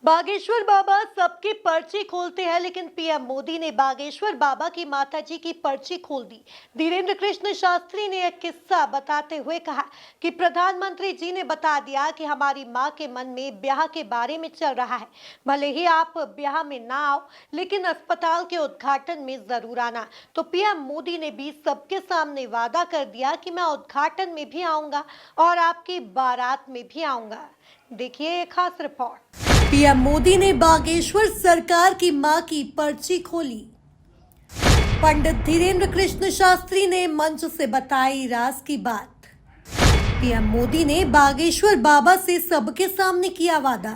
बागेश्वर बाबा सबकी पर्ची खोलते हैं, लेकिन पीएम मोदी ने बागेश्वर बाबा की माताजी की पर्ची खोल दी। धीरेन्द्र कृष्ण शास्त्री ने एक किस्सा बताते हुए कहा कि प्रधानमंत्री जी ने बता दिया कि हमारी मां के मन में ब्याह के बारे में चल रहा है। भले ही आप ब्याह में ना आओ, लेकिन अस्पताल के उद्घाटन में जरूर आना। तो पीएम मोदी ने भी सबके सामने वादा कर दिया कि मैं उद्घाटन में भी आऊंगा और आपकी बारात में भी आऊंगा। देखिए एक खास रिपोर्ट। पीएम मोदी ने बागेश्वर सरकार की मां की पर्ची खोली। पंडित धीरेन्द्र कृष्ण शास्त्री ने मंच से बताई राज की बात। पीएम मोदी ने बागेश्वर बाबा से सबके सामने किया वादा।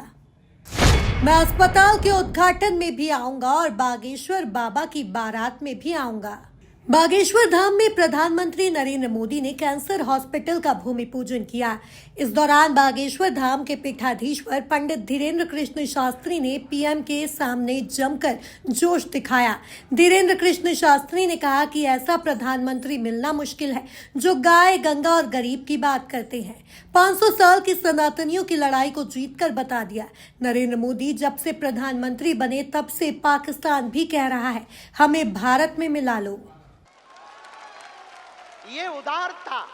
मैं अस्पताल के उद्घाटन में भी आऊंगा और बागेश्वर बाबा की बारात में भी आऊंगा। बागेश्वर धाम में प्रधानमंत्री नरेंद्र मोदी ने कैंसर हॉस्पिटल का भूमि पूजन किया। इस दौरान बागेश्वर धाम के पीठाधीश्वर पंडित धीरेन्द्र कृष्ण शास्त्री ने पीएम के सामने जमकर जोश दिखाया। धीरेन्द्र कृष्ण शास्त्री ने कहा कि ऐसा प्रधानमंत्री मिलना मुश्किल है जो गाय, गंगा और गरीब की बात करते हैं। 500 साल की सनातनियों की लड़ाई को जीतकर बता दिया। नरेंद्र मोदी जब से प्रधानमंत्री बने तब से पाकिस्तान भी कह रहा है हमें भारत में मिला लो। ये उदारता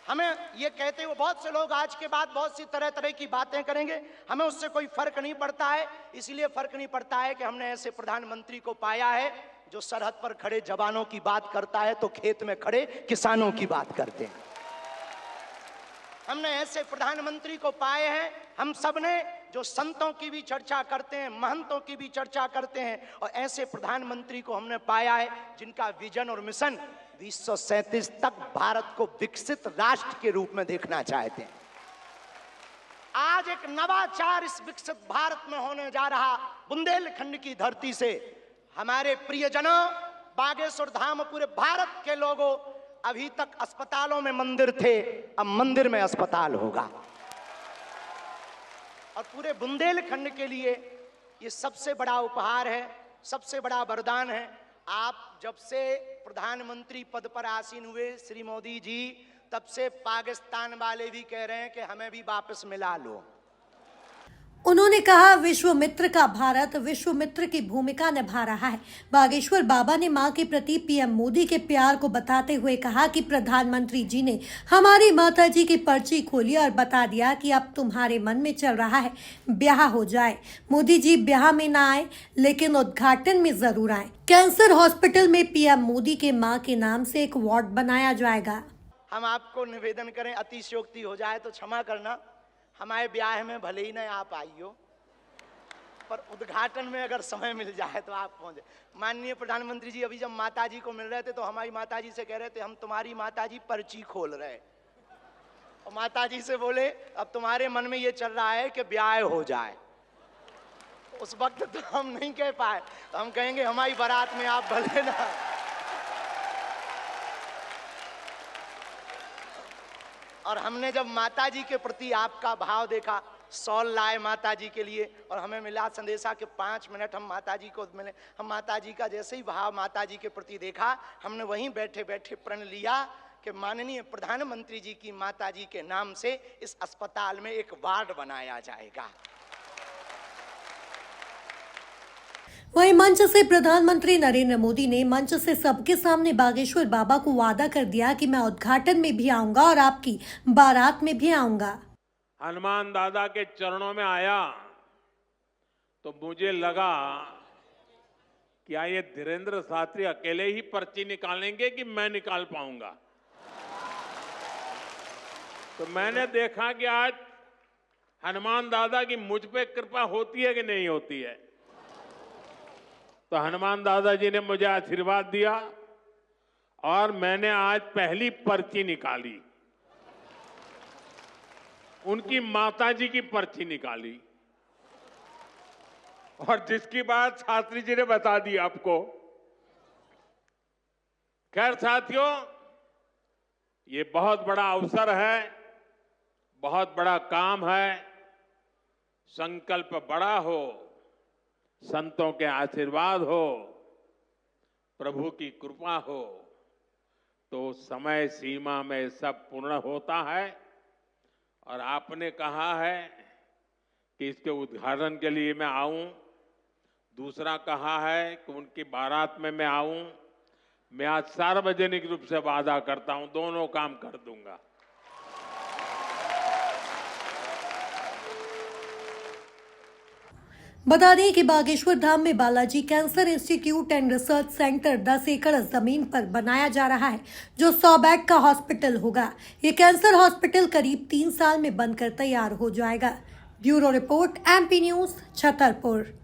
हमें ये कहते हुए बहुत से लोग आज के बाद बहुत सी तरह तरह की बातें करेंगे, हमें उससे कोई फर्क नहीं पड़ता है। इसलिए फर्क नहीं पड़ता है कि हमने ऐसे प्रधानमंत्री को पाया है जो सरहद पर खड़े जवानों की बात करता है तो खेत में खड़े किसानों की बात करते हैं। हमने ऐसे प्रधानमंत्री को पाए हैं, हम सब ने, जो संतों की भी चर्चा करते हैं, महंतों की भी चर्चा करते हैं, और ऐसे प्रधानमंत्री को हमने पाया है जिनका विजन और मिशन 2037 तक भारत को विकसित राष्ट्र के रूप में देखना चाहते हैं। आज एक नवाचार इस विकसित भारत में होने जा रहा। बुंदेलखंड की धरती से हमारे प्रियजनों, बागेश्वर धाम, पूरे भारत के लोगों, अभी तक अस्पतालों में मंदिर थे, अब मंदिर में अस्पताल होगा। और पूरे बुंदेलखंड के लिए ये सबसे बड़ा उपहार है, सबसे बड़ा वरदान है। आप जब से प्रधानमंत्री पद पर आसीन हुए श्री मोदी जी, तब से पाकिस्तान वाले भी कह रहे हैं कि हमें भी वापस मिला लो। उन्होंने कहा विश्व मित्र का भारत विश्व मित्र की भूमिका निभा रहा है। बागेश्वर बाबा ने मां के प्रति पीएम मोदी के प्यार को बताते हुए कहा कि प्रधानमंत्री जी ने हमारी माताजी की पर्ची खोली और बता दिया कि अब तुम्हारे मन में चल रहा है ब्याह हो जाए। मोदी जी ब्याह में ना आए, लेकिन उद्घाटन में जरूर आए। कैंसर हॉस्पिटल में पीएम मोदी के मां के नाम से एक वार्ड बनाया जाएगा। हम आपको निवेदन करें, अतिशयोक्ति हो जाए तो क्षमा करना, हमारे ब्याह में भले ही ना आप आइयो, पर उद्घाटन में अगर समय मिल जाए तो आप पहुंचे। माननीय प्रधानमंत्री जी अभी जब माताजी को मिल रहे थे तो हमारी माताजी से कह रहे थे हम तुम्हारी माताजी पर्ची खोल रहे, और माताजी से बोले अब तुम्हारे मन में ये चल रहा है कि ब्याह हो जाए। उस वक्त तो हम नहीं कह पाए, तो हम कहेंगे हमारी बारात में आप भले ना। और हमने जब माताजी के प्रति आपका भाव देखा, सॉल लाए माताजी के लिए, और हमें मिला संदेशा के 5 मिनट हम माताजी को मिले। हम माताजी का जैसे ही भाव माताजी के प्रति देखा, हमने वहीं बैठे बैठे प्रण लिया कि माननीय प्रधानमंत्री जी की माताजी के नाम से इस अस्पताल में एक वार्ड बनाया जाएगा। वहीं मंच से प्रधानमंत्री नरेंद्र मोदी ने मंच से सबके सामने बागेश्वर बाबा को वादा कर दिया कि मैं उद्घाटन में भी आऊंगा और आपकी बारात में भी आऊंगा। हनुमान दादा के चरणों में आया तो मुझे लगा कि ये धीरेन्द्र शास्त्री अकेले ही पर्ची निकालेंगे कि मैं निकाल पाऊंगा। तो मैंने देखा कि आज हनुमान दादा की मुझ पे कृपा होती है कि नहीं होती है। तो हनुमान दादा जी ने मुझे आशीर्वाद दिया और मैंने आज पहली पर्ची निकाली, उनकी माताजी की पर्ची निकाली, और जिसकी बात शास्त्री जी ने बता दी आपको। खैर साथियों, ये बहुत बड़ा अवसर है, बहुत बड़ा काम है। संकल्प बड़ा हो, संतों के आशीर्वाद हो, प्रभु की कृपा हो, तो समय सीमा में सब पूर्ण होता है। और आपने कहा है कि इसके उद्घाटन के लिए मैं आऊं। दूसरा कहा है कि उनकी बारात में मैं आऊं। मैं आज सार्वजनिक रूप से वादा करता हूं, दोनों काम कर दूंगा। बता दें कि बागेश्वर धाम में Balaji cancer institute and research centre 10 एकड़ जमीन पर बनाया जा रहा है, जो 100 बेड का हॉस्पिटल होगा। ये कैंसर हॉस्पिटल करीब 3 साल में बनकर तैयार हो जाएगा। Bureau report, MP news, Chhatarpur.